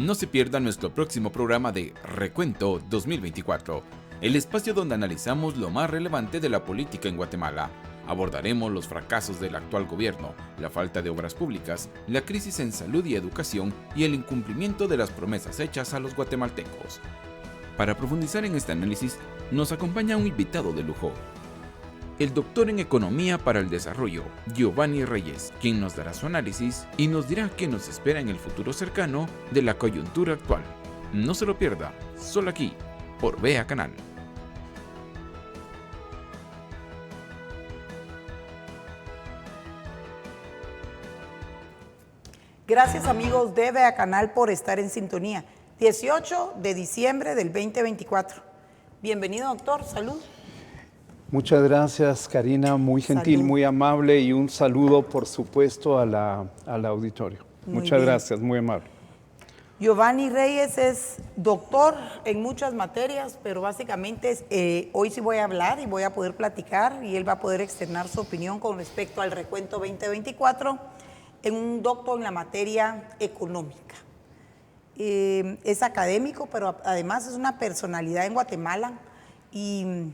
No se pierda nuestro próximo programa de Recuento 2024, el espacio donde analizamos lo más relevante de la política en Guatemala. Abordaremos los fracasos del actual gobierno, la falta de obras públicas, la crisis en salud y educación y el incumplimiento de las promesas hechas a los guatemaltecos. Para profundizar en este análisis, nos acompaña un invitado de lujo, el doctor en Economía para el Desarrollo, Giovanni Reyes, quien nos dará su análisis y nos dirá qué nos espera en el futuro cercano de la coyuntura actual. No se lo pierda, solo aquí, por Vea Canal. Gracias amigos de Vea Canal por estar en sintonía. 18 de diciembre del 2024. Bienvenido, doctor. Salud. Muchas gracias, Karina. Muy gentil, Salud. muy amable y un saludo, por supuesto, al auditorio. Muchas gracias, muy amable. Giovanni Reyes es doctor en muchas materias, pero básicamente hoy sí voy a hablar y voy a poder platicar y él va a poder externar su opinión con respecto al recuento 2024 en un doctor en la materia económica. Es académico, pero además es una personalidad en Guatemala y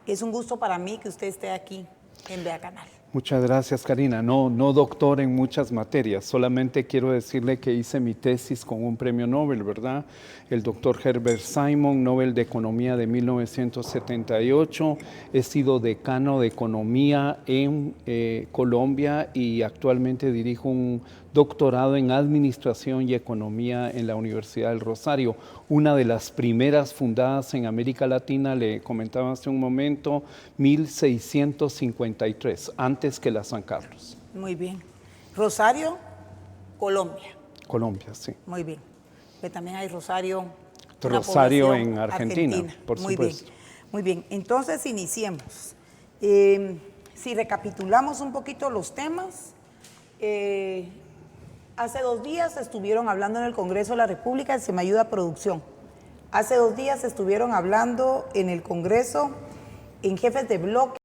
es un gusto para mí que usted esté aquí en Vea Canal. Muchas gracias, Karina. No doctor en muchas materias, solamente quiero decirle que hice mi tesis con un premio Nobel, ¿verdad? El doctor Herbert Simon, Nobel de Economía de 1978. He sido decano de Economía en Colombia y actualmente dirijo un doctorado en Administración y Economía en la Universidad del Rosario, una de las primeras fundadas en América Latina, le comentaba hace un momento, 1653, antes que la San Carlos. Muy bien. Rosario, Colombia. Colombia, sí. Muy bien. Que también hay Rosario. Rosario en Argentina, por muy supuesto. Bien. Muy bien. Entonces iniciemos. Si recapitulamos un poquito los temas, hace 2 días estuvieron hablando en el Congreso de la República, se me ayuda producción. Hace 2 días estuvieron hablando en el Congreso, en jefes de bloque,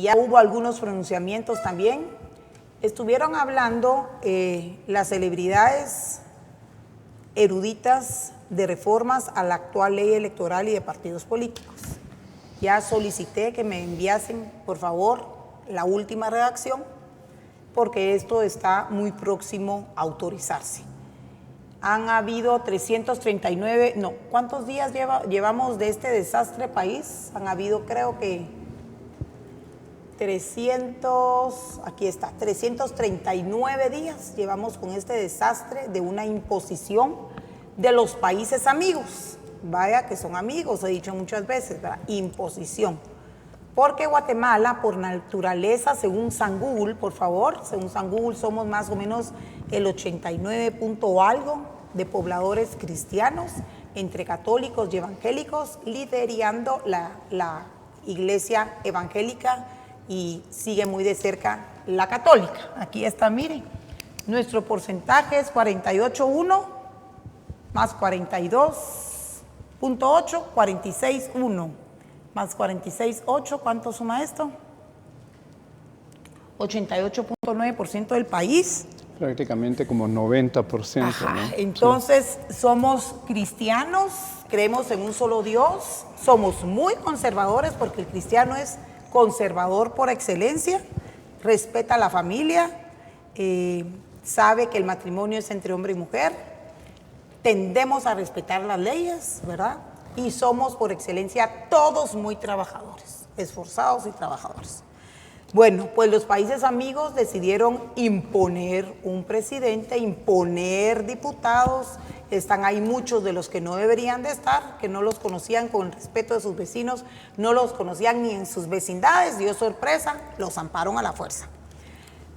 ya hubo algunos pronunciamientos también. Estuvieron hablando las celebridades eruditas de reformas a la actual ley electoral y de partidos políticos. Ya solicité que me enviasen, por favor, la última redacción, porque esto está muy próximo a autorizarse. Han habido 339, no, ¿cuántos días llevamos de este desastre país? Han habido, creo que 339 días llevamos con este desastre de una imposición de los países amigos. Vaya que son amigos, he dicho muchas veces, ¿verdad? Imposición. Porque Guatemala, por naturaleza, según San Google, por favor, según San Google, somos más o menos el 89 punto algo de pobladores cristianos, entre católicos y evangélicos, liderando la iglesia evangélica y sigue muy de cerca la católica. Aquí está, miren, nuestro porcentaje es 48.1 más 42.8, 46.1. Más 46.8, ¿cuánto suma esto? 88.9% del país. Prácticamente como 90%. Ajá, ¿no? entonces somos cristianos, creemos en un solo Dios, somos muy conservadores porque el cristiano es conservador por excelencia, respeta a la familia, sabe que el matrimonio es entre hombre y mujer, tendemos a respetar las leyes, ¿verdad? Y somos por excelencia todos muy trabajadores, esforzados y trabajadores. Bueno, pues los países amigos decidieron imponer un presidente, imponer diputados. Están ahí muchos de los que no deberían de estar, que no los conocían con el respeto de sus vecinos, no los conocían ni en sus vecindades, dio sorpresa, los amparon a la fuerza.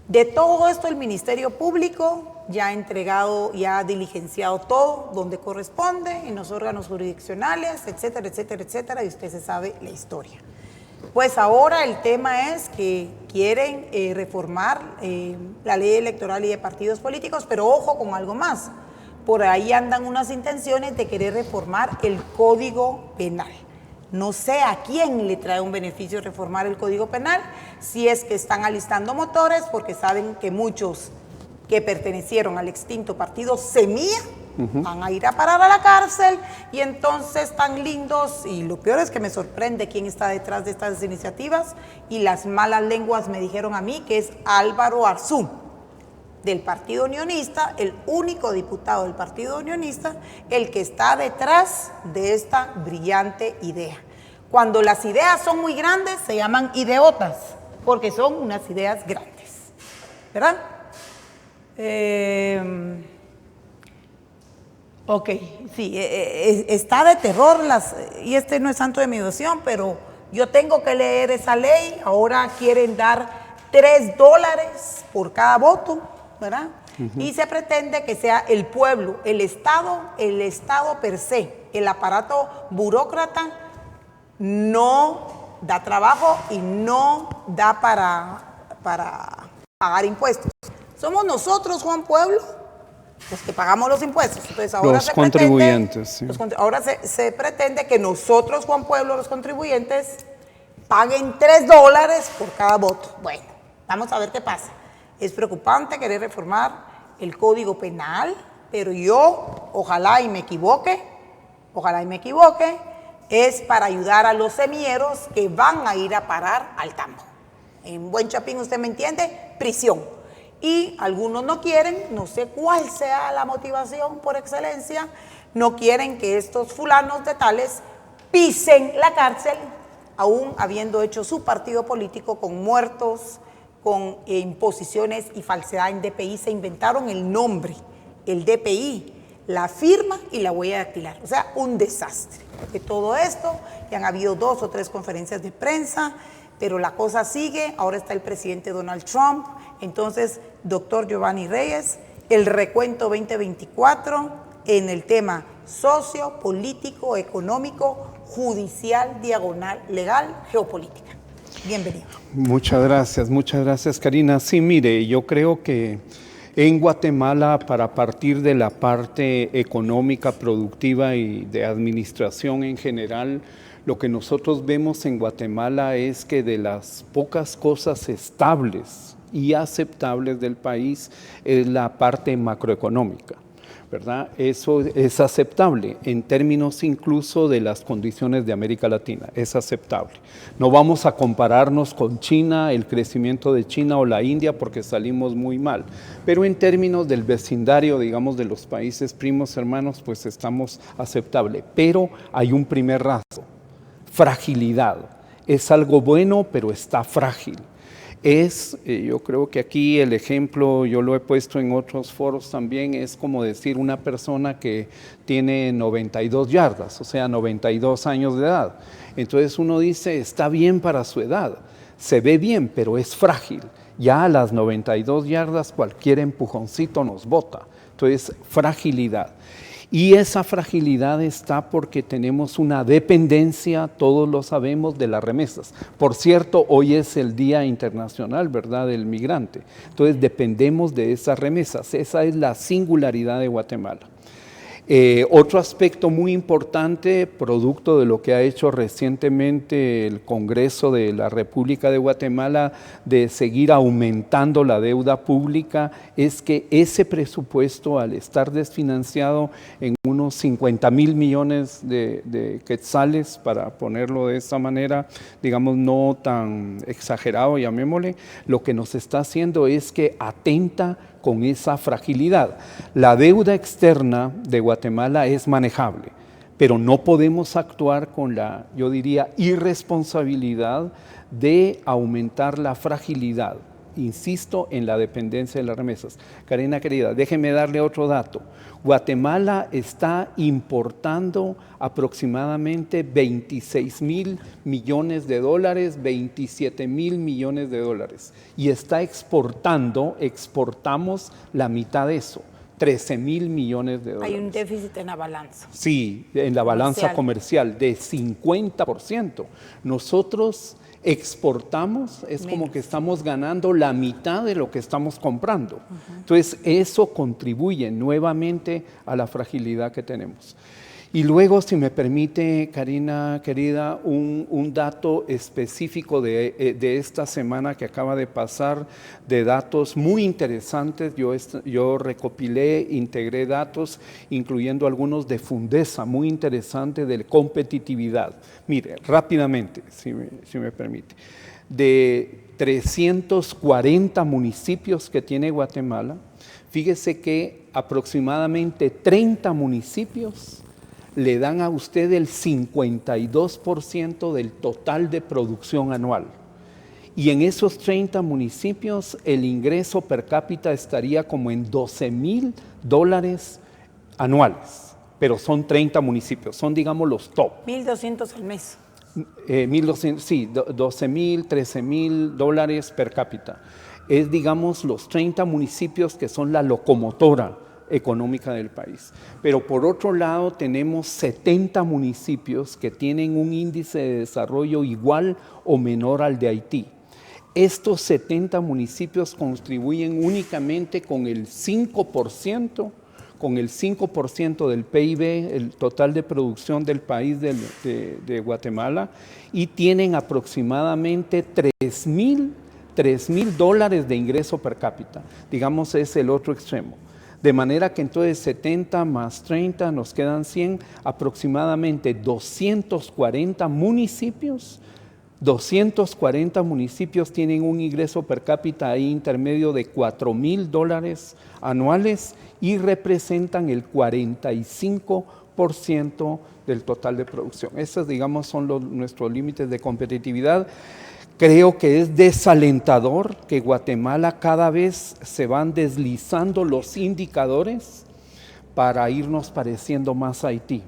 De todo esto el Ministerio Público ya ha entregado, ya ha diligenciado todo donde corresponde, en los órganos jurisdiccionales, etcétera, etcétera, etcétera, y usted se sabe la historia. Pues ahora el tema es que quieren reformar la ley electoral y de partidos políticos, pero ojo con algo más. Por ahí andan unas intenciones de querer reformar el Código Penal. No sé a quién le trae un beneficio reformar el Código Penal, si es que están alistando motores, porque saben que muchos que pertenecieron al extinto partido Semilla, van a ir a parar a la cárcel, y entonces tan lindos, y lo peor es que me sorprende quién está detrás de estas iniciativas, y las malas lenguas me dijeron a mí que es Álvaro Arzú, del Partido Unionista, el único diputado del Partido Unionista, el que está detrás de esta brillante idea. Cuando las ideas son muy grandes, se llaman ideotas, porque son unas ideas grandes, ¿verdad? Ok, sí, está de terror, y este no es santo de mi devoción, pero yo tengo que leer esa ley. Ahora quieren dar $3 por cada voto, ¿verdad? Y se pretende que sea el pueblo, el Estado per se, el aparato burócrata no da trabajo y no da para pagar impuestos. Somos nosotros, Juan Pueblo, los que pagamos los impuestos. Entonces ahora los contribuyentes. Sí. Ahora se pretende que nosotros, Juan Pueblo, los contribuyentes, paguen $3 por cada voto. Bueno, vamos a ver qué pasa. Es preocupante querer reformar el Código Penal, pero yo, ojalá y me equivoque, es para ayudar a los semilleros que van a ir a parar al tambo. En buen chapín, usted me entiende, prisión. Y algunos no quieren, no sé cuál sea la motivación por excelencia, no quieren que estos fulanos de tales pisen la cárcel, aún habiendo hecho su partido político con muertos, con imposiciones y falsedad en DPI. Se inventaron el nombre, el DPI, la firma y la huella dactilar. O sea, un desastre. De todo esto, ya han habido 2 o 3 conferencias de prensa, pero la cosa sigue. Ahora está el presidente Donald Trump. Entonces, doctor Giovanni Reyes, el recuento 2024 en el tema socio, político, económico, judicial, diagonal, legal, geopolítica. Bienvenido. Muchas gracias, Karina. Sí, mire, yo creo que en Guatemala, para partir de la parte económica, productiva y de administración en general, lo que nosotros vemos en Guatemala es que de las pocas cosas estables y aceptables del país es la parte macroeconómica, ¿verdad? Eso es aceptable en términos incluso de las condiciones de América Latina, es aceptable. No vamos a compararnos con China, el crecimiento de China o la India, porque salimos muy mal, pero en términos del vecindario, digamos, de los países primos hermanos, pues estamos aceptable. Pero hay un primer rasgo: fragilidad. Es algo bueno, pero está frágil. Yo creo que aquí el ejemplo, yo lo he puesto en otros foros también, es como decir una persona que tiene 92 yardas, o sea, 92 años de edad. Entonces uno dice, está bien para su edad, se ve bien, pero es frágil. Ya a las 92 yardas cualquier empujoncito nos bota. Entonces, fragilidad. Y esa fragilidad está porque tenemos una dependencia, todos lo sabemos, de las remesas. Por cierto, hoy es el Día Internacional, ¿verdad?, del Migrante. Entonces, dependemos de esas remesas. Esa es la singularidad de Guatemala. Otro aspecto muy importante, producto de lo que ha hecho recientemente el Congreso de la República de Guatemala, de seguir aumentando la deuda pública, es que ese presupuesto, al estar desfinanciado en unos 50,000 millones de quetzales, para ponerlo de esa manera, digamos, no tan exagerado, llamémosle, lo que nos está haciendo es que atenta con esa fragilidad. La deuda externa de Guatemala es manejable, pero no podemos actuar con la, yo diría, irresponsabilidad de aumentar la fragilidad. Insisto en la dependencia de las remesas. Karina querida, déjeme darle otro dato. Guatemala está importando aproximadamente 26,000 millones de dólares, 27,000 millones de dólares. Y está exportamos la mitad de eso, 13,000 millones de dólares. Hay un déficit en la balanza. Sí, en la balanza comercial de 50%. Nosotros exportamos, es como que estamos ganando la mitad de lo que estamos comprando. Entonces, eso contribuye nuevamente a la fragilidad que tenemos. Y luego, si me permite, Karina, querida, un dato específico de esta semana que acaba de pasar, de datos muy interesantes. Yo recopilé, integré datos, incluyendo algunos de Fundesa, muy interesantes, de competitividad. Mire, rápidamente, si me permite. De 340 municipios que tiene Guatemala, fíjese que aproximadamente 30 municipios le dan a usted el 52% del total de producción anual. Y en esos 30 municipios el ingreso per cápita estaría como en $12,000 anuales. Pero son 30 municipios, son digamos los top. 1.200 al mes. 1.200, sí, 12,000, 13,000 dólares per cápita. Es digamos los 30 municipios que son la locomotora económica del país. Pero por otro lado tenemos 70 municipios que tienen un índice de desarrollo igual o menor al de Haití. Estos 70 municipios contribuyen únicamente con el 5%, del PIB, el total de producción del país de Guatemala, y tienen aproximadamente $3,000 dólares de ingreso per cápita. Digamos, es el otro extremo. De manera que entonces 70 más 30 nos quedan 100, aproximadamente 240 municipios. 240 municipios tienen un ingreso per cápita ahí intermedio de $4,000 anuales y representan el 45% del total de producción. Esos, digamos, son nuestros límites de competitividad. Creo que es desalentador que Guatemala cada vez se van deslizando los indicadores para irnos pareciendo más a Haití,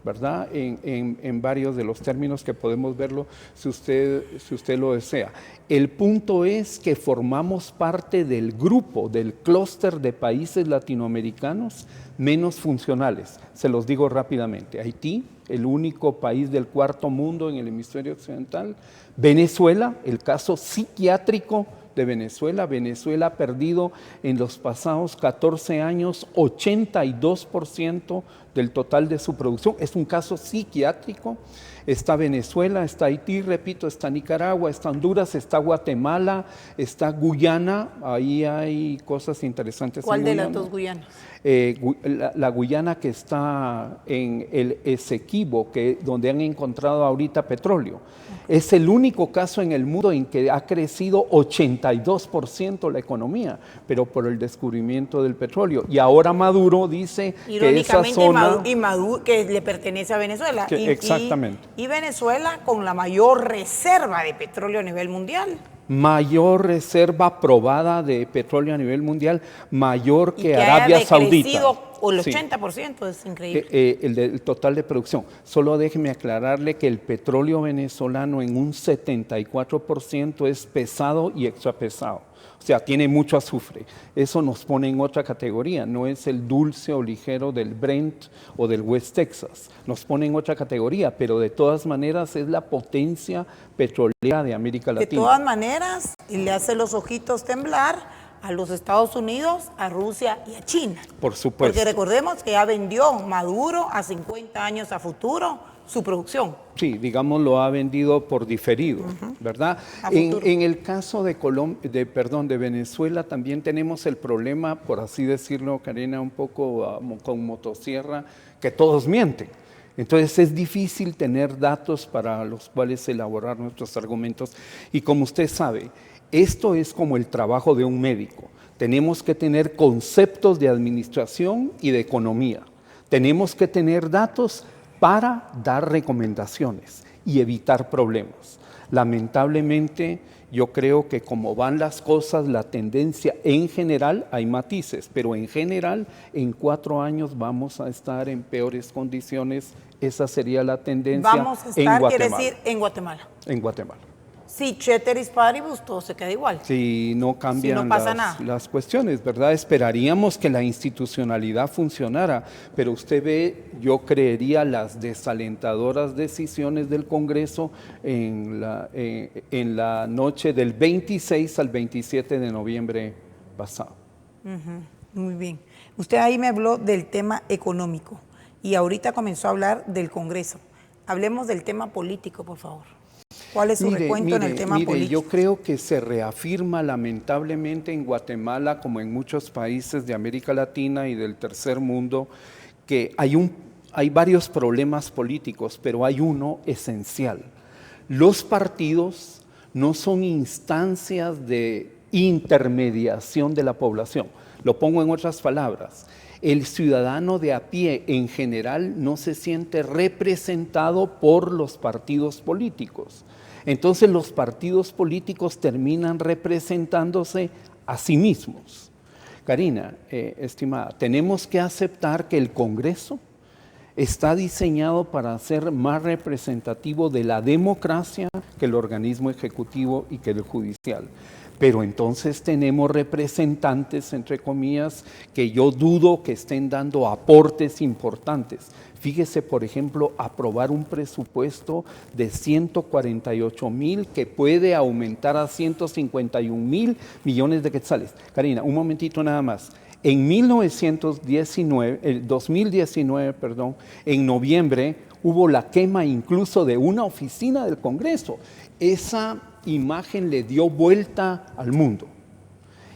¿verdad? En varios de los términos que podemos verlo si usted lo desea. El punto es que formamos parte del grupo, del clúster de países latinoamericanos menos funcionales. Se los digo rápidamente. Haití, el único país del cuarto mundo en el hemisferio occidental. Venezuela, el caso psiquiátrico de Venezuela. Venezuela ha perdido en los pasados 14 años 82% del total de su producción. Es un caso psiquiátrico. Está Venezuela, está Haití, repito, está Nicaragua, está Honduras, está Guatemala, está Guyana. Ahí hay cosas interesantes. ¿Cuál de las dos Guyanas? La Guyana que está en el Esequibo, donde han encontrado ahorita petróleo. Es el único caso en el mundo en que ha crecido 82% la economía, pero por el descubrimiento del petróleo. Y ahora Maduro dice que esa zona... Maduro, que le pertenece a Venezuela. Exactamente. Y Venezuela con la mayor reserva de petróleo a nivel mundial. Mayor reserva probada de petróleo a nivel mundial, mayor que Arabia Saudita. O el 80%, es increíble. El total de producción. Solo déjeme aclararle que el petróleo venezolano en un 74% es pesado y extrapesado. O sea, tiene mucho azufre. Eso nos pone en otra categoría. No es el dulce o ligero del Brent o del West Texas. Nos pone en otra categoría, pero de todas maneras es la potencia petrolera de América Latina. De todas maneras, y le hace los ojitos temblar a los Estados Unidos, a Rusia y a China. Por supuesto. Porque recordemos que ya vendió Maduro a 50 años a futuro su producción. Sí, digamos, lo ha vendido por diferido, ¿verdad? En el caso de Venezuela también tenemos el problema, por así decirlo, Karina, un poco con motosierra, que todos mienten. Entonces es difícil tener datos para los cuales elaborar nuestros argumentos. Y como usted sabe, esto es como el trabajo de un médico. Tenemos que tener conceptos de administración y de economía. Tenemos que tener datos para dar recomendaciones y evitar problemas. Lamentablemente, yo creo que como van las cosas, la tendencia en general, hay matices, pero en general, en 4 años vamos a estar en peores condiciones. Esa sería la tendencia en Guatemala. Vamos a estar, quiere decir, en Guatemala. En Guatemala. Si ceteris paribus, todo se queda igual. Si no cambian si no pasa nada. Las cuestiones, ¿verdad? Esperaríamos que la institucionalidad funcionara, pero usted ve, yo creería, las desalentadoras decisiones del Congreso en la noche del 26 al 27 de noviembre pasado. Muy bien. Usted ahí me habló del tema económico. y ahorita comenzó a hablar del Congreso. Hablemos del tema político, por favor. ¿Cuál es su recuento en el tema político? Yo creo que se reafirma lamentablemente en Guatemala, como en muchos países de América Latina y del tercer mundo, que hay varios problemas políticos, pero hay uno esencial. Los partidos no son instancias de intermediación de la población. Lo pongo en otras palabras. El ciudadano de a pie en general no se siente representado por los partidos políticos. Entonces los partidos políticos terminan representándose a sí mismos. Karina, estimada, tenemos que aceptar que el Congreso está diseñado para ser más representativo de la democracia que el organismo ejecutivo y que el judicial. Pero entonces tenemos representantes, entre comillas, que yo dudo que estén dando aportes importantes. Fíjese, por ejemplo, aprobar un presupuesto de 148,000 que puede aumentar a 151,000 millones de quetzales. Karina, un momentito nada más. En 2019, en noviembre, hubo la quema incluso de una oficina del Congreso. Esa imagen le dio vuelta al mundo.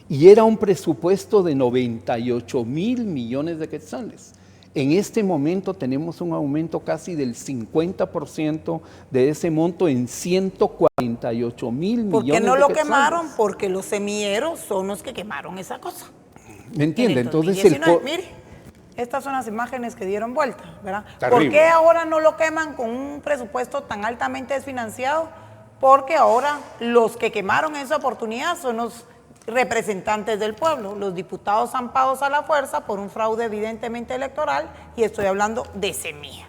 Y era un presupuesto de 98,000 millones de quetzales. En este momento tenemos un aumento casi del 50% de ese monto en 148,000 millones de quetzales. ¿Por qué no lo quemaron? Porque los semilleros son los que quemaron esa cosa. ¿Me entiende? Entonces mire, estas son las imágenes que dieron vuelta, ¿verdad? Terrible. ¿Por qué ahora no lo queman con un presupuesto tan altamente desfinanciado? Porque ahora los que quemaron esa oportunidad son los representantes del pueblo, los diputados zampados a la fuerza por un fraude evidentemente electoral, y estoy hablando de semilla.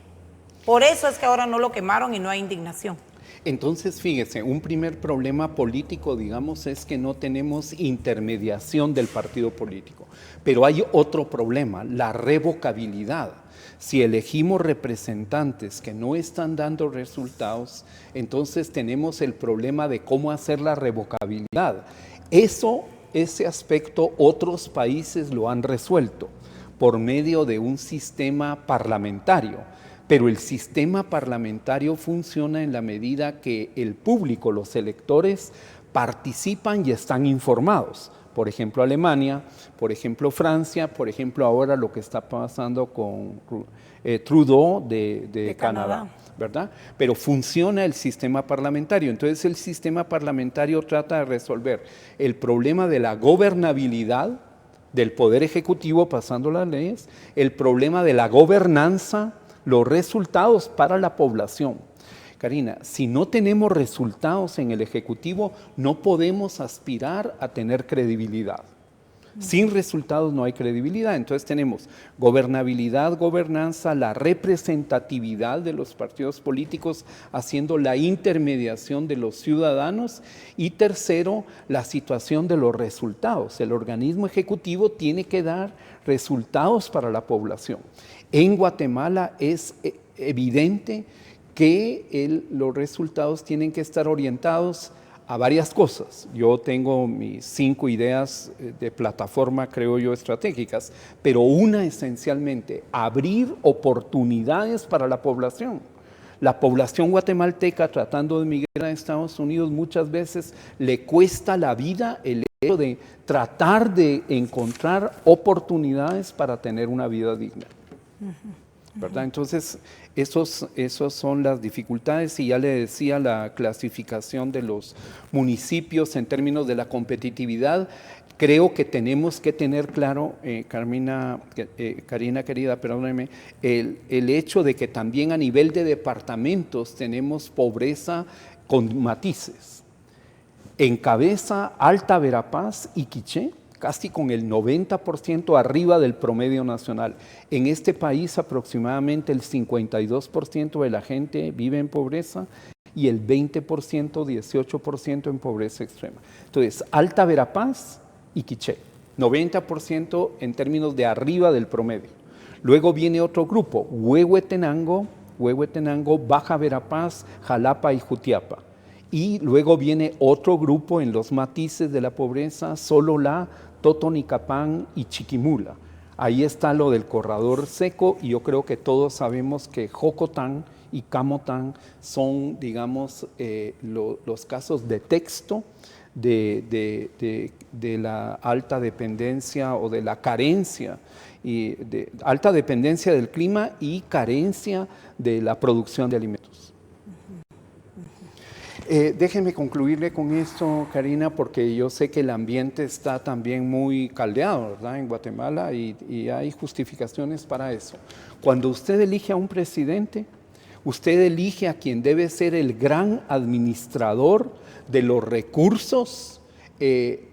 Por eso es que ahora no lo quemaron y no hay indignación. Entonces, fíjese, un primer problema político, digamos, es que no tenemos intermediación del partido político. Pero hay otro problema, la revocabilidad. Si elegimos representantes que no están dando resultados, entonces tenemos el problema de cómo hacer la revocabilidad. Ese aspecto otros países lo han resuelto por medio de un sistema parlamentario. Pero el sistema parlamentario funciona en la medida que el público, los electores, participan y están informados. Por ejemplo, Alemania, por ejemplo, Francia, por ejemplo, ahora lo que está pasando con Trudeau de Canadá, ¿verdad? Pero funciona el sistema parlamentario. Entonces, el sistema parlamentario trata de resolver el problema de la gobernabilidad del Poder Ejecutivo pasando las leyes, el problema de la gobernanza, los resultados para la población. Karina, si no tenemos resultados en el Ejecutivo, no podemos aspirar a tener credibilidad. Sin resultados no hay credibilidad. Entonces tenemos gobernabilidad, gobernanza, la representatividad de los partidos políticos haciendo la intermediación de los ciudadanos, y tercero, la situación de los resultados. El organismo ejecutivo tiene que dar resultados para la población. En Guatemala es evidente que los resultados tienen que estar orientados a varias cosas. Yo tengo mis 5 ideas de plataforma, creo yo, estratégicas, pero una esencialmente, abrir oportunidades para la población. La población guatemalteca tratando de emigrar a Estados Unidos muchas veces le cuesta la vida el hecho de tratar de encontrar oportunidades para tener una vida digna. ¿Verdad? Entonces, esos son las dificultades, y ya le decía la clasificación de los municipios en términos de la competitividad. Creo que tenemos que tener claro, Karina querida, perdóneme, el hecho de que también a nivel de departamentos tenemos pobreza con matices. Encabeza Alta Verapaz y Quiché, casi con el 90% arriba del promedio nacional. En este país aproximadamente el 52% de la gente vive en pobreza y el 20%, 18% en pobreza extrema. Entonces, Alta Verapaz y Quiché, 90% en términos de arriba del promedio. Luego viene otro grupo, Huehuetenango, Baja Verapaz, Jalapa y Jutiapa. Y luego viene otro grupo en los matices de la pobreza, Sololá, Totonicapán y Chiquimula. Ahí está lo del corredor seco y yo creo que todos sabemos que Jocotán y Camotán son, digamos, los casos de texto de la alta dependencia o de la carencia, y de alta dependencia del clima y carencia de la producción de alimentos. Déjenme concluirle con esto, Karina, porque yo sé que el ambiente está también muy caldeado, ¿verdad?, en Guatemala y hay justificaciones para eso. Cuando usted elige a un presidente, usted elige a quien debe ser el gran administrador de los recursos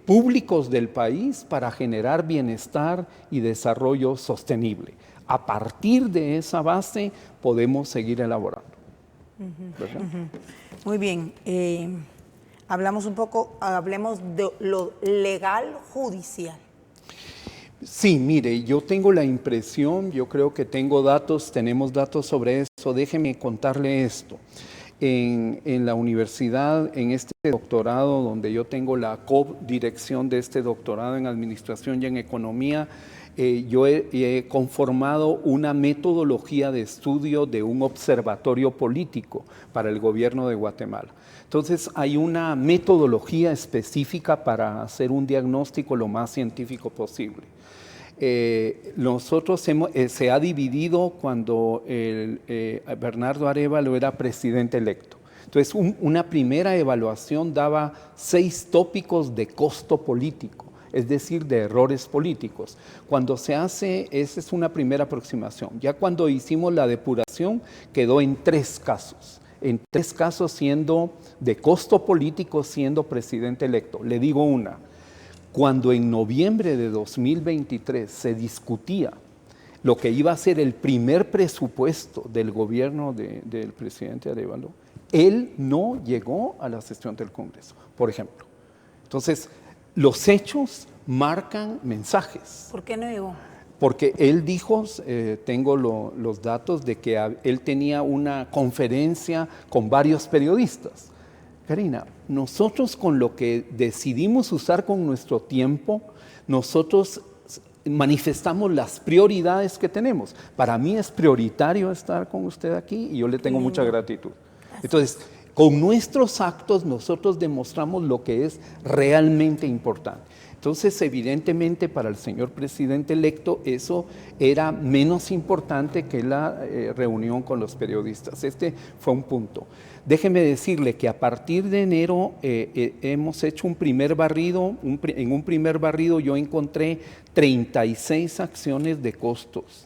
públicos del país para generar bienestar y desarrollo sostenible. A partir de esa base podemos seguir elaborando. ¿Verdad? Muy bien. Hablemos de lo legal judicial. Sí, mire, yo tengo la impresión, yo creo que tenemos datos sobre eso. Déjeme contarle esto. En la universidad, en este doctorado, donde yo tengo la co-dirección de este doctorado en Administración y en Economía, yo he conformado una metodología de estudio de un observatorio político para el gobierno de Guatemala. Entonces, hay una metodología específica para hacer un diagnóstico lo más científico posible. Nosotros se ha dividido cuando Bernardo Arévalo era presidente electo. Entonces, una primera evaluación daba 6 tópicos de costo político, es decir, de errores políticos. Cuando se hace, esa es una primera aproximación. Ya cuando hicimos la depuración, quedó en 3 casos. En 3 casos siendo de costo político, siendo presidente electo. Le digo una. Cuando en noviembre de 2023 se discutía lo que iba a ser el primer presupuesto del gobierno del presidente Arévalo, él no llegó a la sesión del Congreso, por ejemplo. Entonces, los hechos marcan mensajes. ¿Por qué no llegó? Porque él dijo, tengo los datos de que él tenía una conferencia con varios periodistas. Karina, nosotros con lo que decidimos usar con nuestro tiempo, nosotros manifestamos las prioridades que tenemos. Para mí es prioritario estar con usted aquí y yo le tengo mucha gratitud. Entonces, con nuestros actos nosotros demostramos lo que es realmente importante. Entonces, evidentemente, para el señor presidente electo, eso era menos importante que la reunión con los periodistas. Este fue un punto. Déjeme decirle que a partir de enero hemos hecho un primer barrido. En un primer barrido yo encontré 36 acciones de costos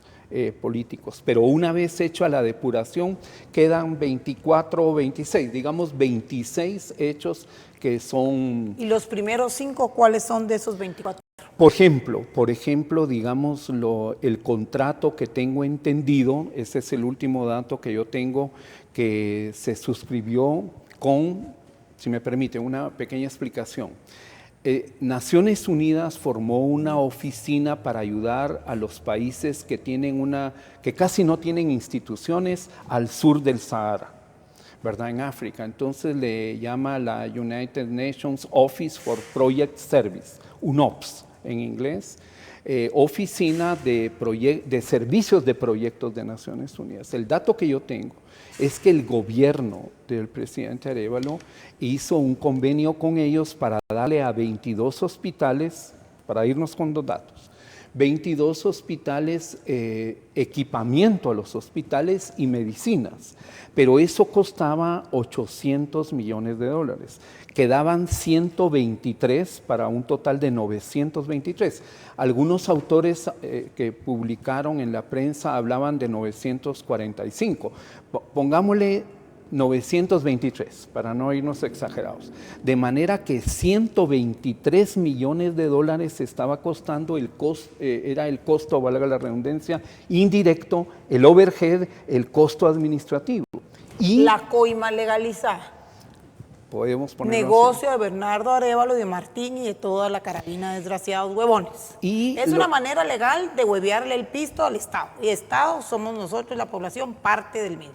políticos, pero una vez hecha la depuración quedan 24 o 26, digamos 26 hechos que son... ¿Y los primeros 5 cuáles son de esos 24? Por ejemplo, digamos el contrato que tengo entendido, ese es el último dato que yo tengo, que se suscribió con, si me permite, una pequeña explicación. Naciones Unidas formó una oficina para ayudar a los países que que casi no tienen instituciones al sur del Sahara, ¿verdad?, en África. Entonces le llama la United Nations Office for Project Service, UNOPS en inglés, Oficina de Servicios de Proyectos de Naciones Unidas. El dato que yo tengo es que el gobierno del presidente Arévalo hizo un convenio con ellos para darle a 22 hospitales, para irnos con los datos, 22 hospitales, equipamiento a los hospitales y medicinas, pero eso costaba $800 millones. Quedaban 123 para un total de 923. Algunos autores que publicaron en la prensa hablaban de 945. Pongámosle 923 para no irnos exagerados. De manera que 123 millones de dólares estaba costando era el costo, valga la redundancia, indirecto, el overhead, el costo administrativo. Y la coima legalizada. Podemos ponerlo negocio así. De Bernardo Arévalo y de Martín y de toda la carabina de desgraciados huevones. Es una manera legal de huevearle el pisto al Estado. Y Estado somos nosotros, la población, parte del mismo.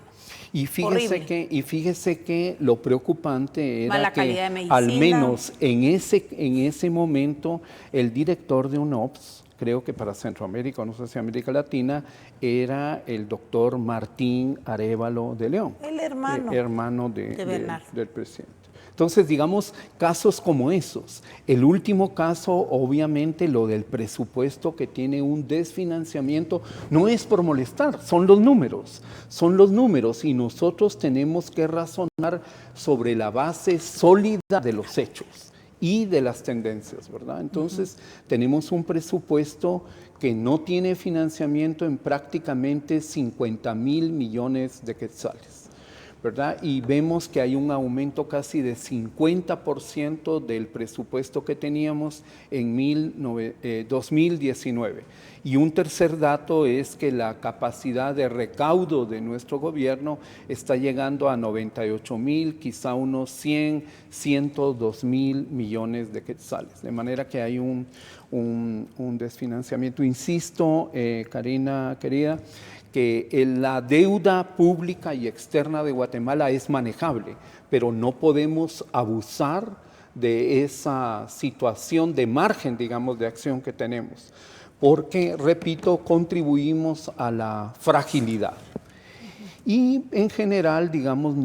Y fíjese que lo preocupante era Mala que calidad de medicina. al menos en ese momento el director de UNOPS creo que para Centroamérica, no sé si América Latina, era el doctor Martín Arévalo de León. El hermano. Hermano Bernardo. del presidente. Entonces, digamos, casos como esos. El último caso, obviamente, lo del presupuesto que tiene un desfinanciamiento, no es por molestar, son los números y nosotros tenemos que razonar sobre la base sólida de los hechos y de las tendencias, ¿verdad? Entonces, tenemos un presupuesto que no tiene financiamiento en prácticamente 50,000 millones de quetzales, ¿verdad? Y vemos que hay un aumento casi de 50% del presupuesto que teníamos en 2019. Y un tercer dato es que la capacidad de recaudo de nuestro gobierno está llegando a 98,000, quizá unos 100, 102,000 millones de quetzales. De manera que hay un desfinanciamiento. Insisto, Karina, querida, que la deuda pública y externa de Guatemala es manejable, pero no podemos abusar de esa situación de margen, digamos, de acción que tenemos, porque, repito, contribuimos a la fragilidad. Y en general, digamos,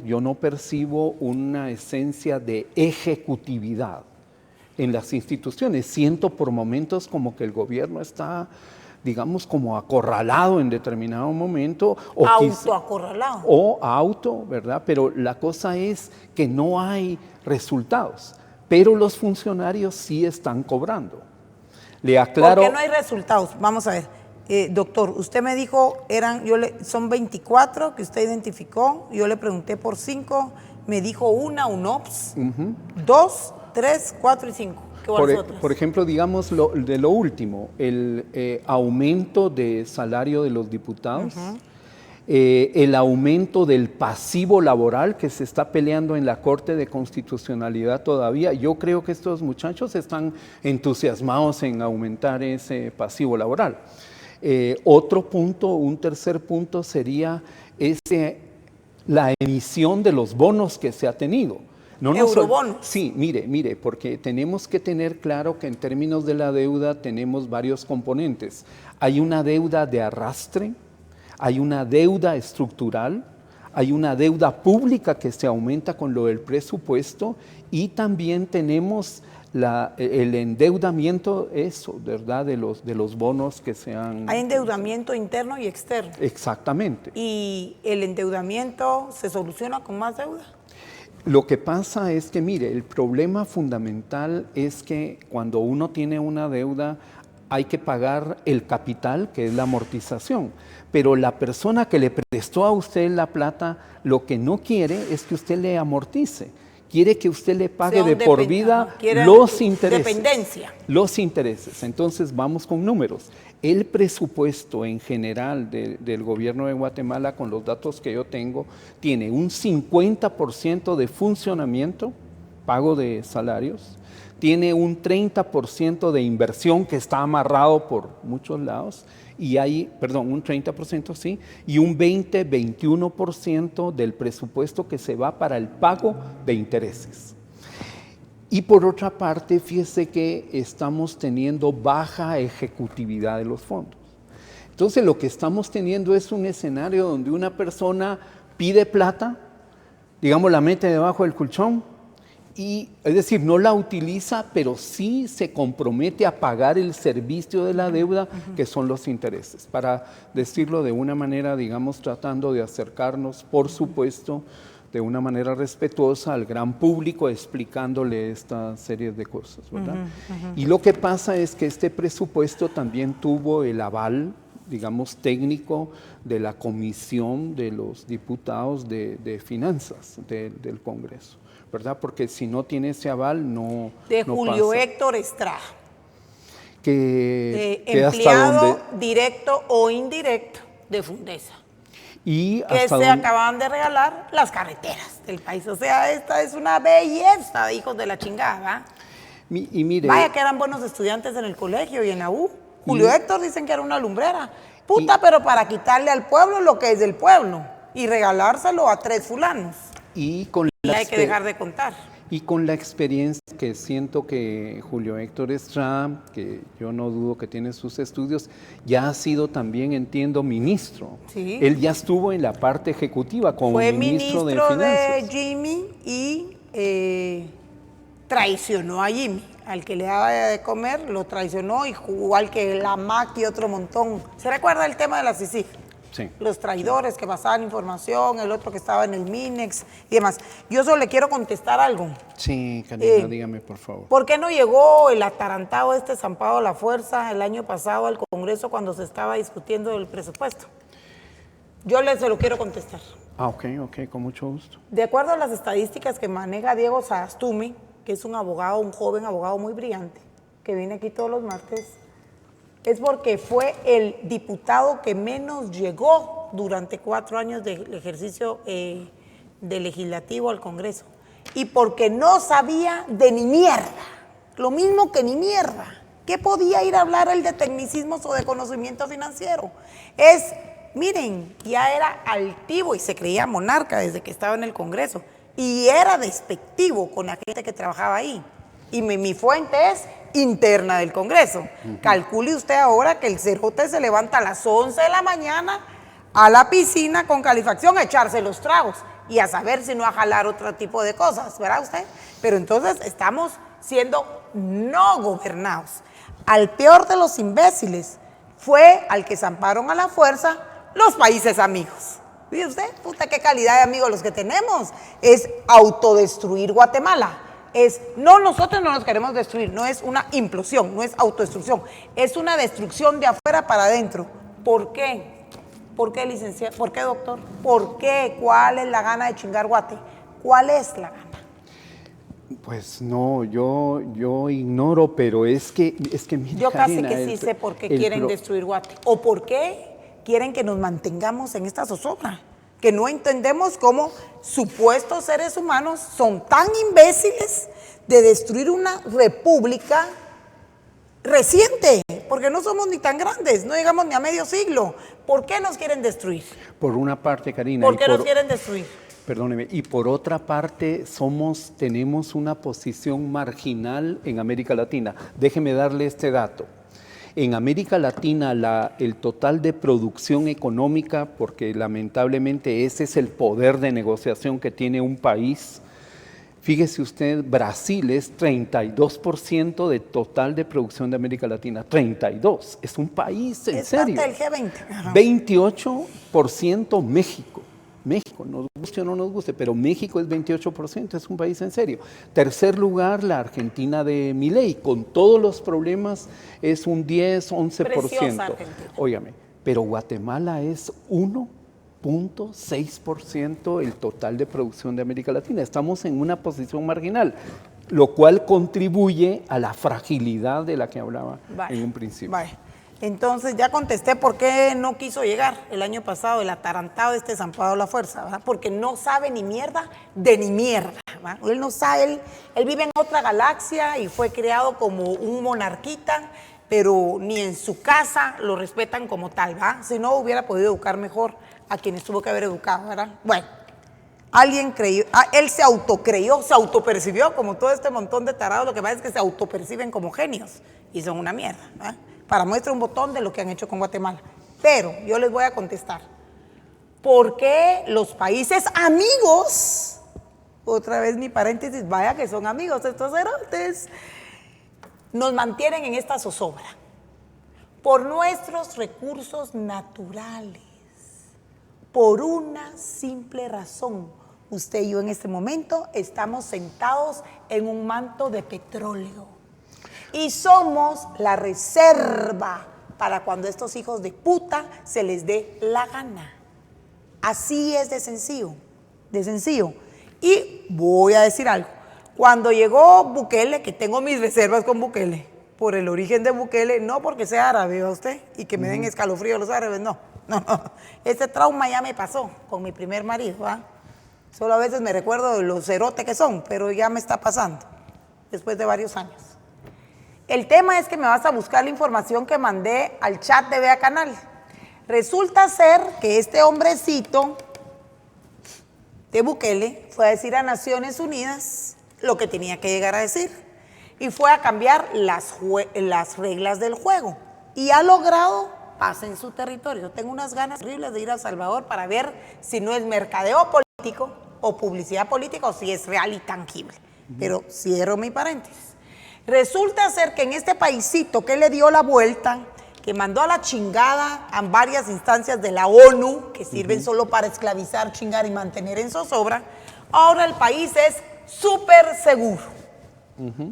yo no percibo una esencia de ejecutividad en las instituciones. Siento por momentos como que el gobierno está, digamos, como acorralado en determinado momento. Autoacorralado. ¿Verdad? Pero la cosa es que no hay resultados, pero los funcionarios sí están cobrando. Le aclaro. ¿Por qué no hay resultados? Vamos a ver. Doctor, usted me dijo, son 24 que usted identificó, yo le pregunté por 5, me dijo un OPS, 2, 3, 4 y 5. Por ejemplo, digamos de lo último, el aumento de salario de los diputados, el aumento del pasivo laboral que se está peleando en la Corte de Constitucionalidad todavía. Yo creo que estos muchachos están entusiasmados en aumentar ese pasivo laboral. Otro punto, un tercer punto sería la emisión de los bonos que se ha tenido. Eurobonos. Sí, mire, porque tenemos que tener claro que en términos de la deuda tenemos varios componentes. Hay una deuda de arrastre, hay una deuda estructural, hay una deuda pública que se aumenta con lo del presupuesto y también tenemos el endeudamiento, ¿verdad? De los bonos que se han... Hay endeudamiento interno y externo. Exactamente. ¿Y el endeudamiento se soluciona con más deuda? Lo que pasa es que, mire, el problema fundamental es que cuando uno tiene una deuda hay que pagar el capital, que es la amortización. Pero la persona que le prestó a usted la plata, lo que no quiere es que usted le amortice. Quiere que usted le pague de por vida los intereses. Dependencia. Los intereses. Entonces vamos con números. El presupuesto en general del gobierno de Guatemala, con los datos que yo tengo, tiene un 50% de funcionamiento, pago de salarios, tiene un 30% de inversión que está amarrado por muchos lados, y hay, un 30% sí, y un 21% del presupuesto que se va para el pago de intereses. Y por otra parte, fíjese que estamos teniendo baja ejecutividad de los fondos. Entonces, lo que estamos teniendo es un escenario donde una persona pide plata, digamos, la mete debajo del colchón, y, es decir, no la utiliza, pero sí se compromete a pagar el servicio de la deuda, que son los intereses. Para decirlo de una manera, digamos, tratando de acercarnos, por supuesto, de una manera respetuosa al gran público, explicándole esta serie de cosas, ¿verdad? Y lo que pasa es que este presupuesto también tuvo el aval, digamos, técnico de la Comisión de los Diputados de Finanzas del Congreso, ¿verdad? Porque si no tiene ese aval, no Julio pasa. Héctor Estrada. Que empleado directo o indirecto de Fundesa. Y que se acaban de regalar las carreteras del país. O sea, esta es una belleza, hijos de la chingada. Y mire, vaya que eran buenos estudiantes en el colegio y en la U. Julio Héctor dicen que era una lumbrera. Puta, pero para quitarle al pueblo lo que es del pueblo y regalárselo a 3 fulanos. Y con y ya hay que dejar de contar. Y con la experiencia que siento que Julio Héctor Estrada, que yo no dudo que tiene sus estudios, ya ha sido también, entiendo, ministro. Sí. Él ya estuvo en la parte ejecutiva como Fue ministro de ministro Finanzas. de Jimmy y traicionó a Jimmy. Al que le daba de comer, lo traicionó, y igual que la MAC y otro montón. ¿Se recuerda el tema de la CICIG? Sí. Los traidores que pasaban información, el otro que estaba en el MINEX y demás. Yo solo le quiero contestar algo. Sí, Karina, dígame por favor. ¿Por qué no llegó el atarantado Zampado La Fuerza el año pasado al Congreso cuando se estaba discutiendo el presupuesto? Yo se lo quiero contestar. Ok, con mucho gusto. De acuerdo a las estadísticas que maneja Diego Sagastume, que es un abogado, un joven abogado muy brillante, que viene aquí todos los martes, es porque fue el diputado que menos llegó durante 4 años del ejercicio de legislativo al Congreso. Y porque no sabía de ni mierda, lo mismo que ni mierda. ¿Qué podía ir a hablar él de tecnicismos o de conocimiento financiero? Miren, ya era altivo y se creía monarca desde que estaba en el Congreso. Y era despectivo con la gente que trabajaba ahí. Y mi fuente es interna del Congreso. Calcule usted ahora que el cerote se levanta a las 11 de la mañana a la piscina con calefacción a echarse los tragos y a saber si no a jalar otro tipo de cosas, ¿verdad usted? Pero entonces estamos siendo no gobernados. Al peor de los imbéciles fue al que zamparon a la fuerza los países amigos. ¿Ve usted? Puta, qué calidad de amigos los que tenemos. Es autodestruir Guatemala. Nosotros no nos queremos destruir, no es una implosión, no es autodestrucción, es una destrucción de afuera para adentro. ¿Por qué? ¿Por qué, licenciado? ¿Por qué, doctor? ¿Por qué? ¿Cuál es la gana de chingar Guate? ¿Cuál es la gana? Pues no, yo ignoro, pero es que mira, yo casi Karina, que sí sé por qué quieren destruir Guate. ¿O por qué quieren que nos mantengamos en esta zozobra? Que no entendemos cómo supuestos seres humanos son tan imbéciles de destruir una república reciente, porque no somos ni tan grandes, no llegamos ni a medio siglo. ¿Por qué nos quieren destruir? Por una parte, Karina. ¿Por qué nos quieren destruir? Perdóneme, y por otra parte tenemos una posición marginal en América Latina. Déjeme darle este dato. En América Latina el total de producción económica, porque lamentablemente ese es el poder de negociación que tiene un país, fíjese usted, Brasil es 32% de total de producción de América Latina, 32%, es un país en serio. Es parte del G20. Ajá. 28% México. México, nos guste o no nos guste, pero México es 28%, es un país en serio. Tercer lugar, la Argentina de Milei, con todos los problemas, es un 10, 11%. Óigame, pero Guatemala es 1.6% el total de producción de América Latina. Estamos en una posición marginal, lo cual contribuye a la fragilidad de la que hablaba en un principio. Vale. Entonces ya contesté por qué no quiso llegar el año pasado el atarantado Zampado La Fuerza, ¿verdad? Porque no sabe ni mierda de ni mierda, ¿verdad? Él no sabe, él vive en otra galaxia y fue creado como un monarquita, pero ni en su casa lo respetan como tal, ¿verdad? Si no, hubiera podido educar mejor a quienes tuvo que haber educado, ¿verdad? Bueno, alguien creyó, él se autocreyó, se autopercibió como todo este montón de tarados, lo que pasa es que se autoperciben como genios y son una mierda, ¿verdad? Para muestra un botón de lo que han hecho con Guatemala. Pero yo les voy a contestar. ¿Por qué los países amigos, otra vez mi paréntesis, vaya que son amigos estos cerotes, nos mantienen en esta zozobra? Por nuestros recursos naturales. Por una simple razón. Usted y yo en este momento estamos sentados en un manto de petróleo. Y somos la reserva para cuando estos hijos de puta se les dé la gana. Así es de sencillo, de sencillo. Y voy a decir algo. Cuando llegó Bukele, que tengo mis reservas con Bukele, por el origen de Bukele, no porque sea árabe, ¿va usted? Y que me den escalofrío los árabes, no. Este trauma ya me pasó con mi primer marido, ¿va? Solo a veces me recuerdo de los cerotes que son, pero ya me está pasando, después de varios años. El tema es que me vas a buscar la información que mandé al chat de Vea Canal. Resulta ser que este hombrecito de Bukele fue a decir a Naciones Unidas lo que tenía que llegar a decir y fue a cambiar las reglas del juego y ha logrado paz en su territorio. Tengo unas ganas horribles de ir a El Salvador para ver si no es mercadeo político o publicidad política o si es real y tangible. Pero cierro mi paréntesis. Resulta ser que en este paisito que le dio la vuelta, que mandó a la chingada a varias instancias de la ONU, que sirven solo para esclavizar, chingar y mantener en zozobra, ahora el país es súper seguro,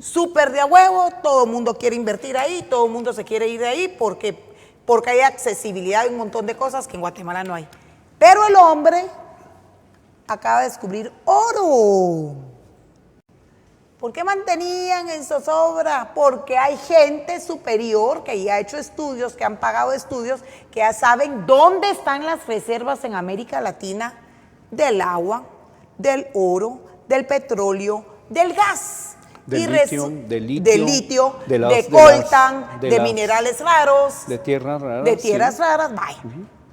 súper de a huevo, todo el mundo quiere invertir ahí, todo el mundo se quiere ir de ahí porque hay accesibilidad y un montón de cosas que en Guatemala no hay. Pero el hombre acaba de descubrir oro. ¿Por qué mantenían en zozobra? Porque hay gente superior que ya ha hecho estudios, que han pagado estudios, que ya saben dónde están las reservas en América Latina del agua, del oro, del petróleo, del gas. Del litio, de coltan, de minerales raros. De tierras raras. De tierras raras, vaya,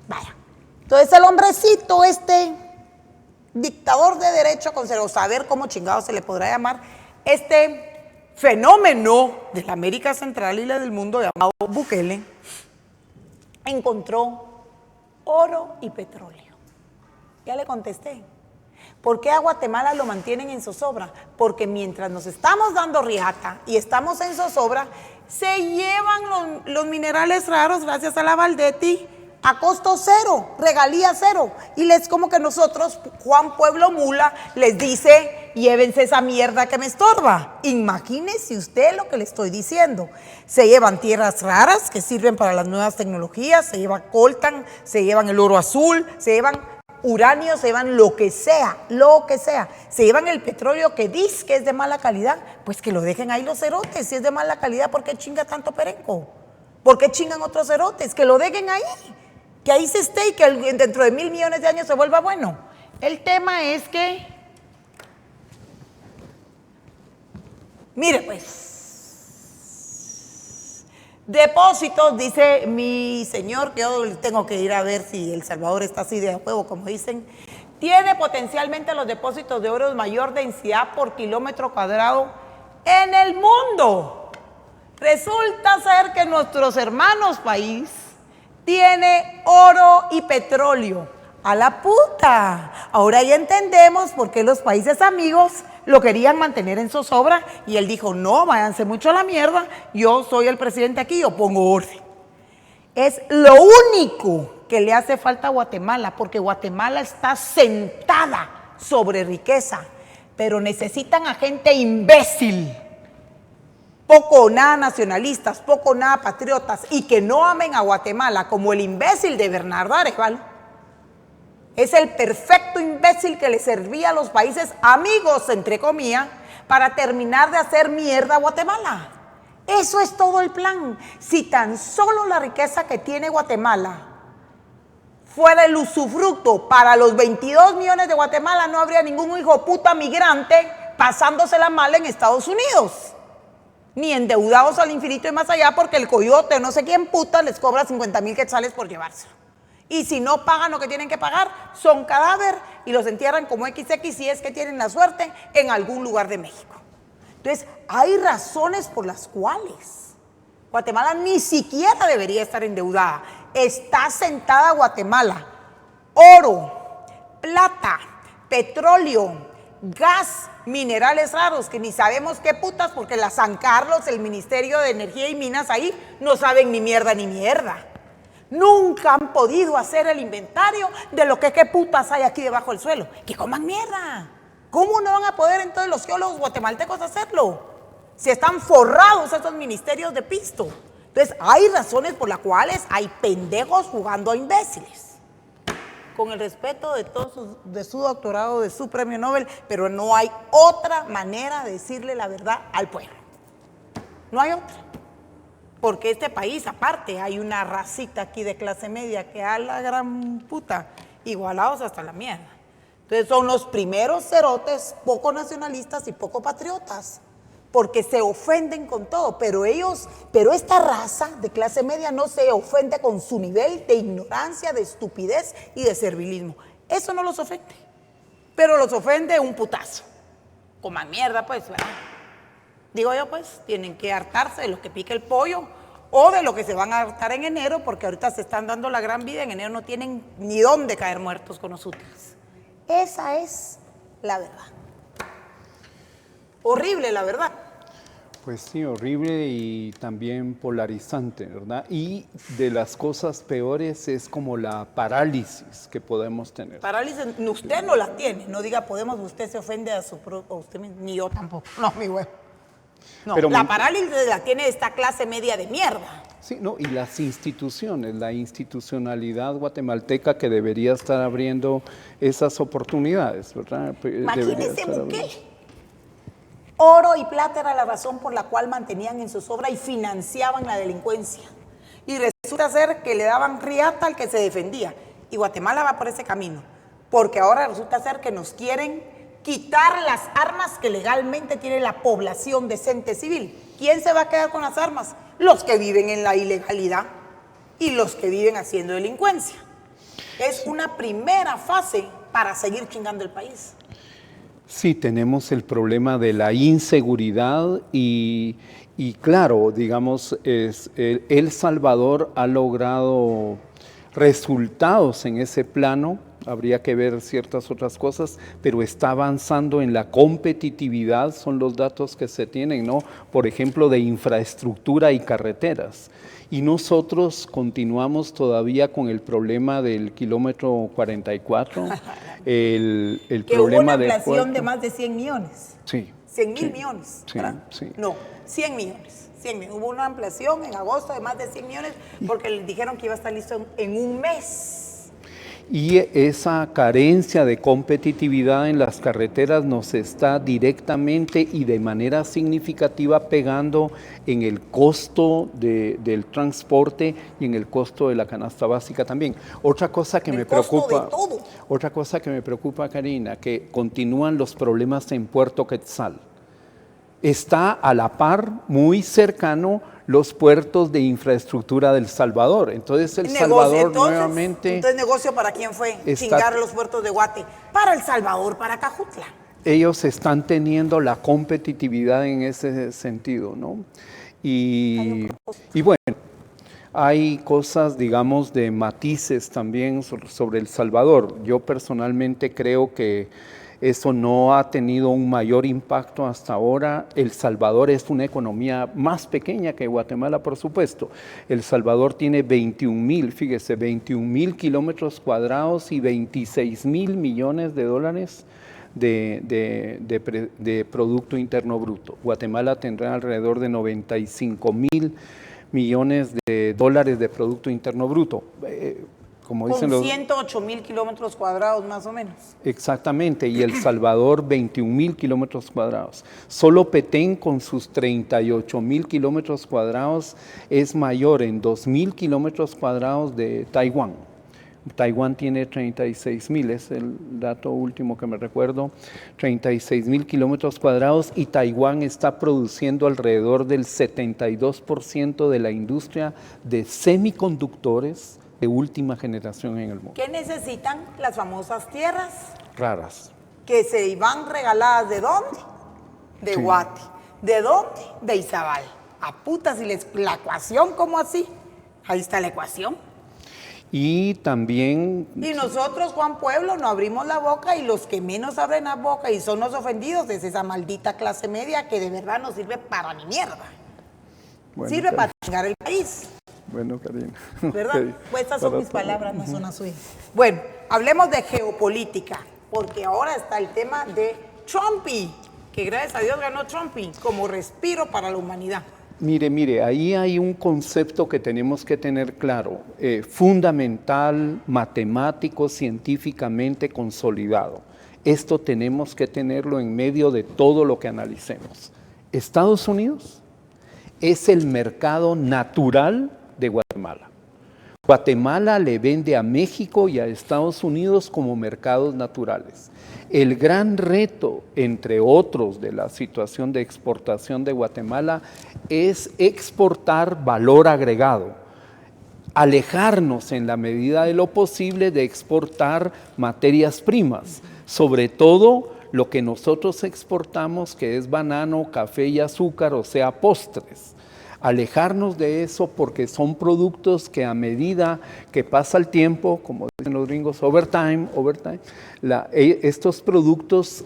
vaya. Entonces el hombrecito, dictador de derecho, conservador, saber cómo chingado se le podrá llamar, este fenómeno de la América Central y la del mundo llamado Bukele, encontró oro y petróleo. Ya le contesté. ¿Por qué a Guatemala lo mantienen en zozobra? Porque mientras nos estamos dando riata y estamos en zozobra, se llevan los minerales raros, gracias a la Valdetti, a costo cero, regalía cero. Y les como que nosotros, Juan Pueblo Mula, les dice, llévense esa mierda que me estorba. Imagínese usted lo que le estoy diciendo. Se llevan tierras raras que sirven para las nuevas tecnologías, se lleva coltan, se llevan el oro azul, se llevan uranio, se llevan lo que sea, se llevan el petróleo que dice que es de mala calidad, pues que lo dejen ahí los cerotes, si es de mala calidad, ¿por qué chinga tanto Perenco? ¿Por qué chingan otros cerotes? Que lo dejen ahí, que ahí se esté y que dentro de 1,000 millones de años se vuelva bueno. El tema es que, mire pues, depósitos, dice mi señor, que yo tengo que ir a ver si El Salvador está así de a huevo, como dicen, tiene potencialmente los depósitos de oro de mayor densidad por kilómetro cuadrado en el mundo. Resulta ser que nuestros hermanos país tiene oro y petróleo. A la puta. Ahora ya entendemos por qué los países amigos lo querían mantener en zozobra y él dijo, no, váyanse mucho a la mierda, yo soy el presidente aquí, yo pongo orden. Es lo único que le hace falta a Guatemala, porque Guatemala está sentada sobre riqueza, pero necesitan a gente imbécil, poco o nada nacionalistas, poco o nada patriotas, y que no amen a Guatemala, como el imbécil de Bernardo Arevalo. Es el perfecto imbécil que le servía a los países amigos, entre comillas, para terminar de hacer mierda a Guatemala. Eso es todo el plan. Si tan solo la riqueza que tiene Guatemala fuera el usufructo para los 22 millones de Guatemala, no habría ningún hijo puta migrante pasándosela mal en Estados Unidos. Ni endeudados al infinito y más allá porque el coyote, no sé quién puta, les cobra 50,000 quetzales por llevárselo. Y si no pagan lo que tienen que pagar, son cadáver y los entierran como XX si es que tienen la suerte en algún lugar de México. Entonces, hay razones por las cuales Guatemala ni siquiera debería estar endeudada. Está sentada Guatemala. Oro, plata, petróleo, gas, minerales raros, que ni sabemos qué putas, porque la San Carlos, el Ministerio de Energía y Minas ahí, no saben ni mierda ni mierda. Nunca han podido hacer el inventario de lo que qué putas hay aquí debajo del suelo. Que coman mierda. ¿Cómo no van a poder entonces los geólogos guatemaltecos hacerlo? Si están forrados esos ministerios de pisto. Entonces hay razones por las cuales hay pendejos jugando a imbéciles. Con el respeto de su doctorado, de su premio Nobel, pero no hay otra manera de decirle la verdad al pueblo. No hay otra. Porque este país, aparte, hay una racita aquí de clase media que a la gran puta, igualados hasta la mierda. Entonces son los primeros cerotes poco nacionalistas y poco patriotas, porque se ofenden con todo, pero esta raza de clase media no se ofende con su nivel de ignorancia, de estupidez y de servilismo. Eso no los ofende. pero los ofende un putazo. Coman mierda, pues, ¿verdad? Digo yo, pues, tienen que hartarse de lo que pica el pollo o de lo que se van a hartar en enero, porque ahorita se están dando la gran vida, en enero no tienen ni dónde caer muertos con los útiles. Esa es la verdad. Horrible, la verdad. Pues sí, horrible y también polarizante, ¿verdad? Y de las cosas peores es como la parálisis que podemos tener. Parálisis, usted no la tiene, no diga podemos, usted se ofende a usted mismo, ni yo tampoco, no, mi güey. No, Pero la parálisis la tiene esta clase media de mierda. Sí, no, y las instituciones, la institucionalidad guatemalteca que debería estar abriendo esas oportunidades, ¿verdad? Imagínese, Bukele. Oro y plata era la razón por la cual mantenían en zozobra y financiaban la delincuencia. Y resulta ser que le daban riata al que se defendía. Y Guatemala va por ese camino. Porque ahora resulta ser que nos quieren quitar las armas que legalmente tiene la población decente civil. ¿Quién se va a quedar con las armas? Los que viven en la ilegalidad y los que viven haciendo delincuencia. Es una primera fase para seguir chingando el país. Sí, tenemos el problema de la inseguridad y claro, digamos, El Salvador ha logrado resultados en ese plano, habría que ver ciertas otras cosas, pero está avanzando en la competitividad, son los datos que se tienen, ¿no? Por ejemplo, de infraestructura y carreteras. Y nosotros continuamos todavía con el problema del kilómetro 44, el que problema hubo una ampliación de de más de 100 millones. Sí. 100 mil sí, millones, sí, ¿verdad? sí. No, 100 millones. 100 millones. Hubo una ampliación en agosto de más de 100 millones porque les dijeron que iba a estar listo en un mes. Y esa carencia de competitividad en las carreteras nos está directamente y de manera significativa pegando en el costo del transporte y en el costo de la canasta básica también. Otra cosa que me preocupa, Karina, que continúan los problemas en Puerto Quetzal. Está a la par, muy cercano, los puertos de infraestructura del Salvador. Entonces El Salvador nuevamente... Entonces, ¿negocio para quién fue? Chingar los puertos de Guate. Para El Salvador, para Cajutla. Ellos están teniendo la competitividad en ese sentido, ¿no? Y bueno, hay cosas, digamos, de matices también sobre El Salvador. Yo personalmente creo que eso no ha tenido un mayor impacto hasta ahora. El Salvador es una economía más pequeña que Guatemala, por supuesto. El Salvador tiene 21,000 kilómetros cuadrados y 26,000 millones de dólares de Producto Interno Bruto. Guatemala tendrá alrededor de 95,000 millones de dólares de Producto Interno Bruto. Como dicen con 108,000 kilómetros cuadrados más o menos. Exactamente, y El Salvador 21,000 kilómetros cuadrados. Solo Petén con sus 38,000 kilómetros cuadrados es mayor en 2,000 kilómetros cuadrados de Taiwán. Taiwán tiene 36,000, es el dato último que me recuerdo, 36,000 kilómetros cuadrados, y Taiwán está produciendo alrededor del 72% de la industria de semiconductores de última generación en el mundo. ¿Qué necesitan las famosas tierras? Raras. Que se iban regaladas, ¿de dónde? De Sí. Guate. ¿De dónde? De Izabal. A putas, y la ecuación, ¿cómo así? Ahí está la ecuación. Y también... Y nosotros, Juan Pueblo, no abrimos la boca, y los que menos abren la boca y son los ofendidos es esa maldita clase media que de verdad no sirve para ni mierda. Bueno, Sirve para chingar el país. Bueno, Karina. ¿Verdad? Okay. Pues estas son mis palabras, no son las suyas. Bueno, hablemos de geopolítica, porque ahora está el tema de Trumpy, que gracias a Dios ganó Trumpy como respiro para la humanidad. Mire, ahí hay un concepto que tenemos que tener claro, fundamental, matemático, científicamente consolidado. Esto tenemos que tenerlo en medio de todo lo que analicemos. Estados Unidos es el mercado natural de Guatemala. Guatemala le vende a México y a Estados Unidos como mercados naturales. El gran reto, entre otros, de la situación de exportación de Guatemala es exportar valor agregado, alejarnos en la medida de lo posible de exportar materias primas. sobre todo lo que nosotros exportamos, que es banano, café y azúcar, o sea, postres. Alejarnos de eso porque son productos que a medida que pasa el tiempo, como dicen los gringos, overtime, estos productos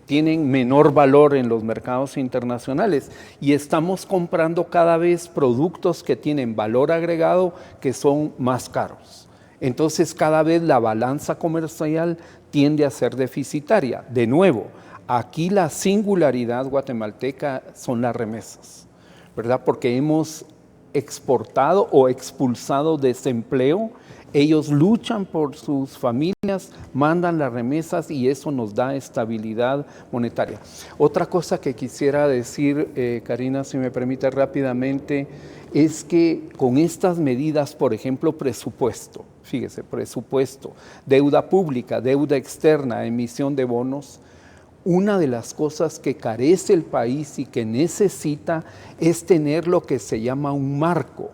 tienen menor valor en los mercados internacionales y estamos comprando cada vez productos que tienen valor agregado que son más caros. Entonces cada vez la balanza comercial tiende a ser deficitaria. De nuevo, aquí la singularidad guatemalteca son las remesas, ¿verdad? Porque hemos exportado o expulsado desempleo, ellos luchan por sus familias, mandan las remesas y eso nos da estabilidad monetaria. Otra cosa que quisiera decir, Karina, si me permite rápidamente, es que con estas medidas, por ejemplo, presupuesto, fíjese, presupuesto, deuda pública, deuda externa, emisión de bonos, una de las cosas que carece el país y que necesita es tener lo que se llama un marco,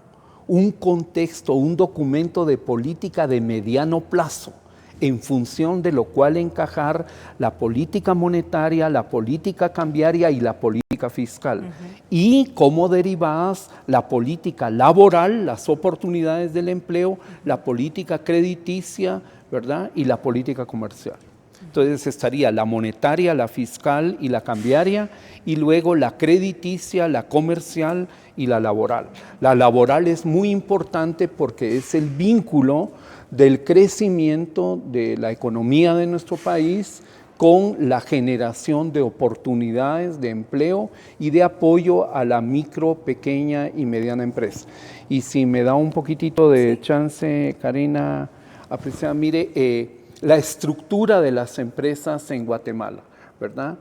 un contexto, un documento de política de mediano plazo, en función de lo cual encajar la política monetaria, la política cambiaria y la política fiscal. Y como derivadas, la política laboral, las oportunidades del empleo, la política crediticia, ¿verdad? Y la política comercial. Entonces estaría la monetaria, la fiscal y la cambiaria, y luego la crediticia, la comercial y la laboral. La laboral es muy importante porque es el vínculo del crecimiento de la economía de nuestro país con la generación de oportunidades de empleo y de apoyo a la micro, pequeña y mediana empresa. Y si me da un poquitito de chance, Karina, apreciada, mire, la estructura de las empresas en Guatemala, ¿verdad?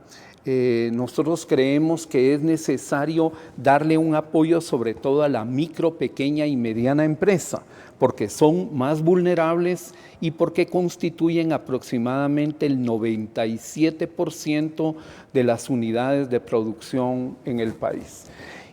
Nosotros creemos que es necesario darle un apoyo sobre todo a la micro, pequeña y mediana empresa, porque son más vulnerables y porque constituyen aproximadamente el 97% de las unidades de producción en el país.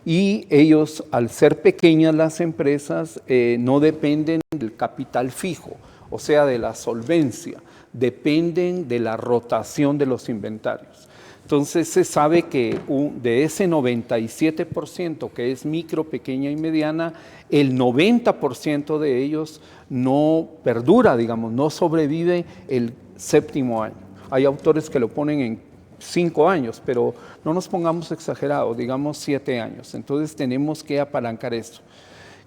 Y ellos, al ser pequeñas las empresas, no dependen del capital fijo, o sea, de la solvencia, dependen de la rotación de los inventarios. Entonces se sabe que de ese 97% que es micro, pequeña y mediana, el 90% de ellos no perdura, digamos, no sobrevive el séptimo año. Hay autores que lo ponen en 5 años, pero no nos pongamos exagerados, digamos 7 años. Entonces tenemos que apalancar esto.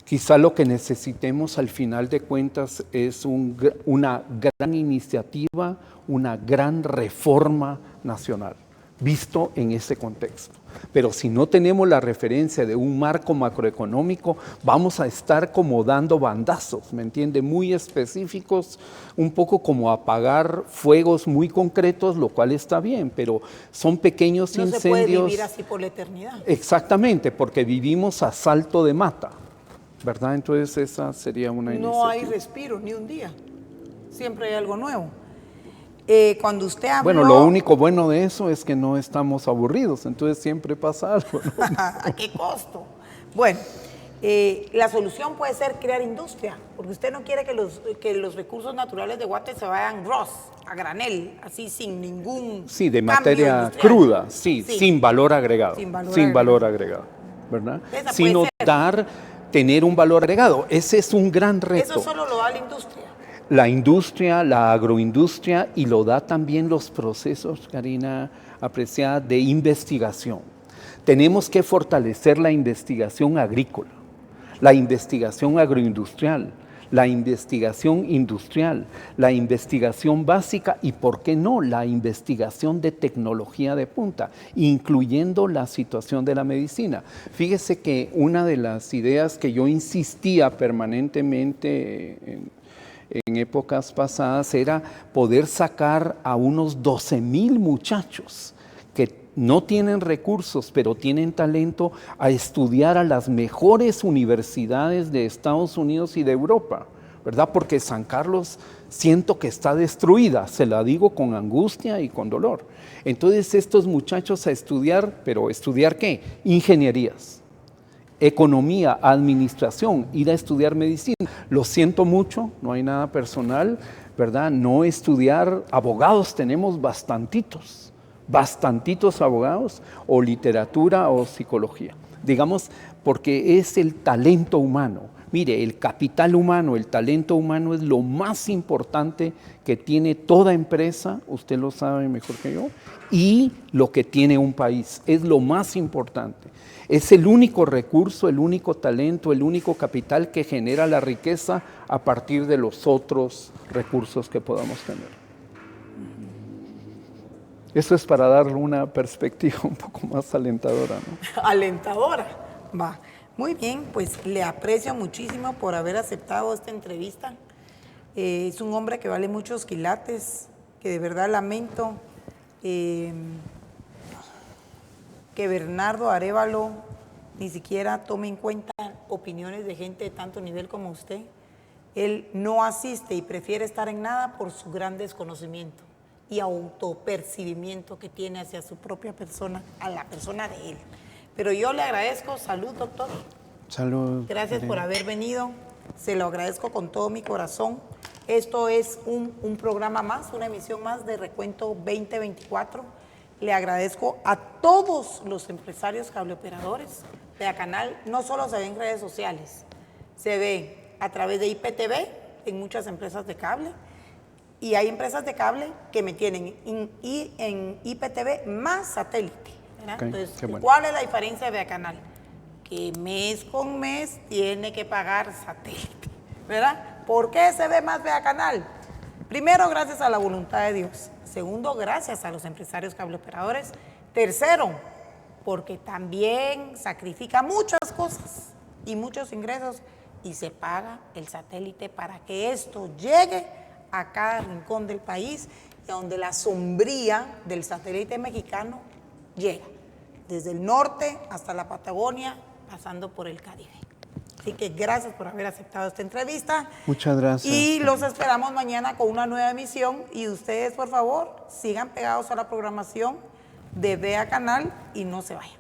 Quizá lo que necesitemos al final de cuentas es una gran iniciativa, una gran reforma nacional, visto en ese contexto. Pero si no tenemos la referencia de un marco macroeconómico, vamos a estar como dando bandazos, ¿me entiende? Muy específicos, un poco como apagar fuegos muy concretos, lo cual está bien, pero son pequeños incendios. No se puede vivir así por la eternidad. Exactamente, porque vivimos a salto de mata, ¿verdad? Entonces esa sería una iniciativa. No hay respiro ni un día, siempre hay algo nuevo. Cuando usted habló... Bueno, lo único bueno de eso es que no estamos aburridos, entonces siempre pasa algo, ¿no? ¿A qué costo? Bueno, la solución puede ser crear industria, porque usted no quiere que los recursos naturales de Guate se vayan gross, a granel, así sin ningún sí, de cambio materia industrial. cruda, sí, sin valor agregado. Sin valor agregado, ¿verdad? Esa Sino tener un valor agregado. Ese es un gran reto. Eso solo lo da la industria. La industria, la agroindustria, y lo da también los procesos, Karina, apreciada, de investigación. Tenemos que fortalecer la investigación agrícola, la investigación agroindustrial, la investigación industrial, la investigación básica y, ¿por qué no?, la investigación de tecnología de punta, incluyendo la situación de la medicina. Fíjese que una de las ideas que yo insistía permanentemente en épocas pasadas era poder sacar a unos 12,000 muchachos que no tienen recursos, pero tienen talento, a estudiar a las mejores universidades de Estados Unidos y de Europa, ¿verdad? Porque San Carlos siento que está destruida, se la digo con angustia y con dolor. Entonces estos muchachos a estudiar, ¿pero estudiar qué? Ingenierías, economía, administración, ir a estudiar medicina. Lo siento mucho, no hay nada personal, ¿verdad? No estudiar abogados, tenemos bastantitos abogados, o literatura o psicología. Digamos, porque es el talento humano. Mire, el capital humano, el talento humano es lo más importante que tiene toda empresa, usted lo sabe mejor que yo, y lo que tiene un país, es lo más importante. Es el único recurso, el único talento, el único capital que genera la riqueza a partir de los otros recursos que podamos tener. Eso es para darle una perspectiva un poco más alentadora, ¿no? Alentadora, va. Muy bien, pues le aprecio muchísimo por haber aceptado esta entrevista. Es un hombre que vale muchos quilates, que de verdad lamento que Bernardo Arévalo ni siquiera tome en cuenta opiniones de gente de tanto nivel como usted. Él no asiste y prefiere estar en nada por su gran desconocimiento y autopercibimiento que tiene hacia su propia persona, a la persona de él. Pero yo le agradezco. Salud, doctor. Salud. Gracias por haber venido. Se lo agradezco con todo mi corazón. Esto es un programa más, una emisión más de Recuento 2024. Le agradezco a todos los empresarios cableoperadores. Vea Canal no solo se ve en redes sociales, se ve a través de IPTV en muchas empresas de cable. Y hay empresas de cable que me tienen en IPTV más satélite. Okay, entonces, bueno. ¿Cuál es la diferencia de Vea Canal? Que mes con mes tiene que pagar satélite, ¿verdad? ¿Por qué se ve más Vea Canal? Primero, gracias a la voluntad de Dios. Segundo, gracias a los empresarios cableoperadores. Tercero, porque también sacrifica muchas cosas y muchos ingresos y se paga el satélite para que esto llegue a cada rincón del país y a donde la sombría del satélite mexicano llega, desde el norte hasta la Patagonia, pasando por el Caribe. Así que gracias por haber aceptado esta entrevista. Muchas gracias. Y los esperamos mañana con una nueva emisión. Y ustedes, por favor, sigan pegados a la programación de Vea Canal y no se vayan.